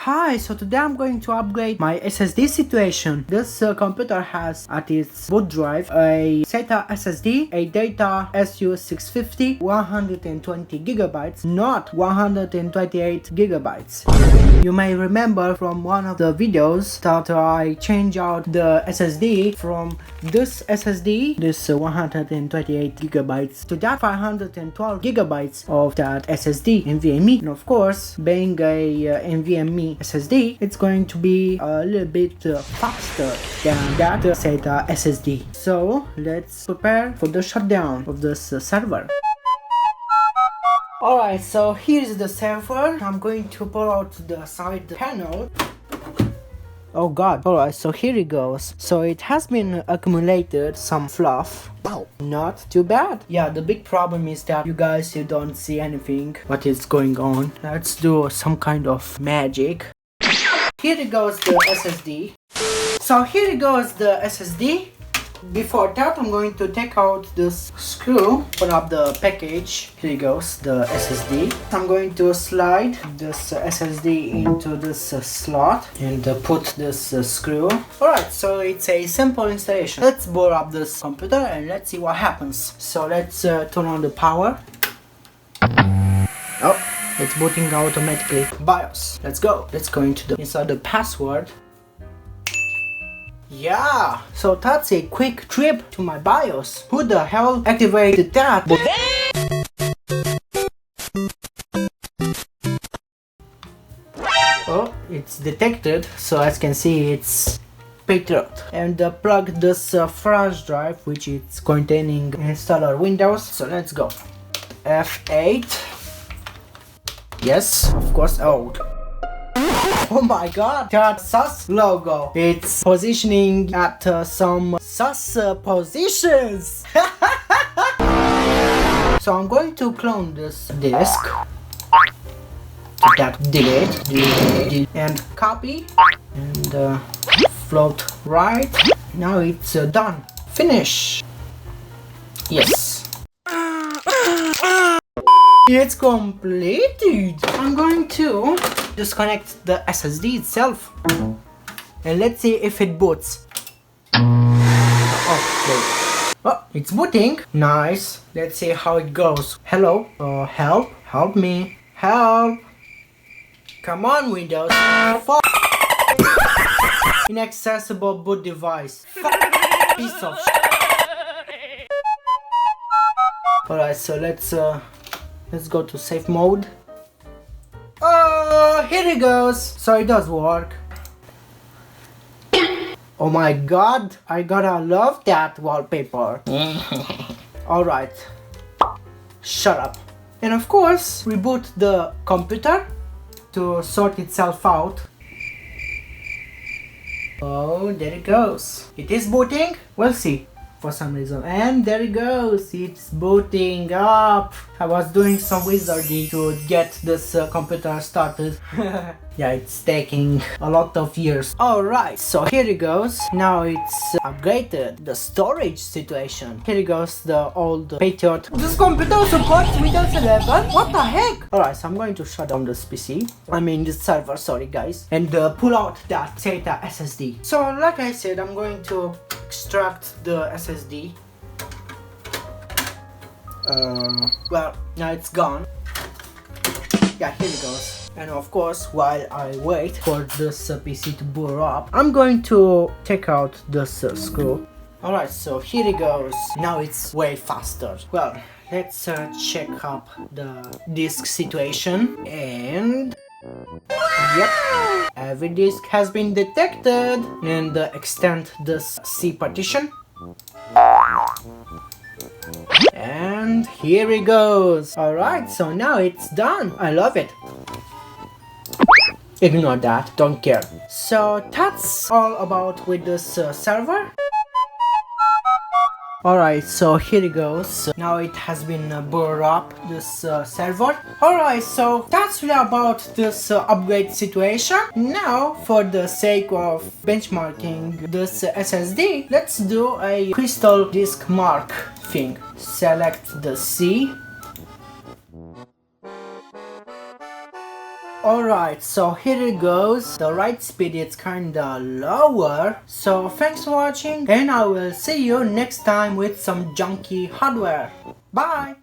Hi, so today I'm going to upgrade my SSD situation. This computer has at its boot drive a SATA SSD, a data SU650, 120 gigabytes, not 128 gigabytes. You may remember from one of the videos that I changed out the SSD from this SSD, this 128 gigabytes, to that 512 gigabytes of that SSD NVMe. And of course, being a NVMe SSD, it's going to be a little bit faster than that SATA SSD. So let's prepare for the shutdown of this server. Alright, so here's the server. I'm going to pull out the side panel. Oh god. Alright, so here it goes. So it has been accumulated some fluff. Wow, not too bad. Yeah, the big problem is that you don't see anything what is going on. Let's do some kind of magic. Here it goes the SSD. So here it goes the SSD. Before that, I'm going to take out this screw, open up the package. Here goes the SSD. I'm going to slide this SSD into this slot and put this screw. Alright, so it's a simple installation. Let's boot up this computer and let's see what happens. So let's turn on the power. Oh, it's booting automatically. BIOS. Let's go. Let's go into inside the password. Yeah, so that's a quick trip to my BIOS. Who the hell activated that? Oh, it's detected, so as you can see it's Patriot. And plug this flash drive, which is containing installer Windows. So let's go. F8. Yes, of course. Oh my god, that sus logo. It's positioning at some sus positions. So I'm going to clone this disk. Delete, and copy, and float right. Now it's done. Finish. Yes. It's completed. I'm going to disconnect the SSD itself and let's see if it boots. Oh, it's booting. Nice. Let's see how it goes. Hello. Help me. Help. Come on, Windows. Inaccessible boot device. Piece of shit. Alright, so let's go to safe mode. Oh, here it goes. So it does work. Oh my god, I gotta love that wallpaper. Alright, shut up. And of course, reboot the computer to sort itself out. Oh, there it goes. It is booting. We'll see. For some reason, and there it goes, it's booting up. I was doing some wizardry to get this computer started. Yeah, it's taking a lot of years. Alright, so here it goes. Now it's upgraded the storage situation. Here it goes, the old Patriot. This computer supports Windows 11? What the heck? Alright, so I'm going to shut down this PC. I mean this server, sorry guys. And pull out that SATA SSD. So like I said, I'm going to extract the SSD. Well, now it's gone. Yeah, here it goes. And of course, while I wait for this PC to boot up, I'm going to take out this screw. Alright, so here it goes. Now it's way faster. Well, let's check up the disk situation. And yep, every disk has been detected. And extend this C partition. And here it goes. Alright, so now it's done. I love it. Ignore that, don't care. So that's all about with this server. Alright, so here it goes. Now it has been booted up, this server. Alright, so that's really about this upgrade situation. Now, for the sake of benchmarking this SSD, let's do a crystal disk mark thing. Select the C. Alright, so here it goes. The write speed is kinda lower. So thanks for watching, and I will see you next time with some junky hardware. Bye!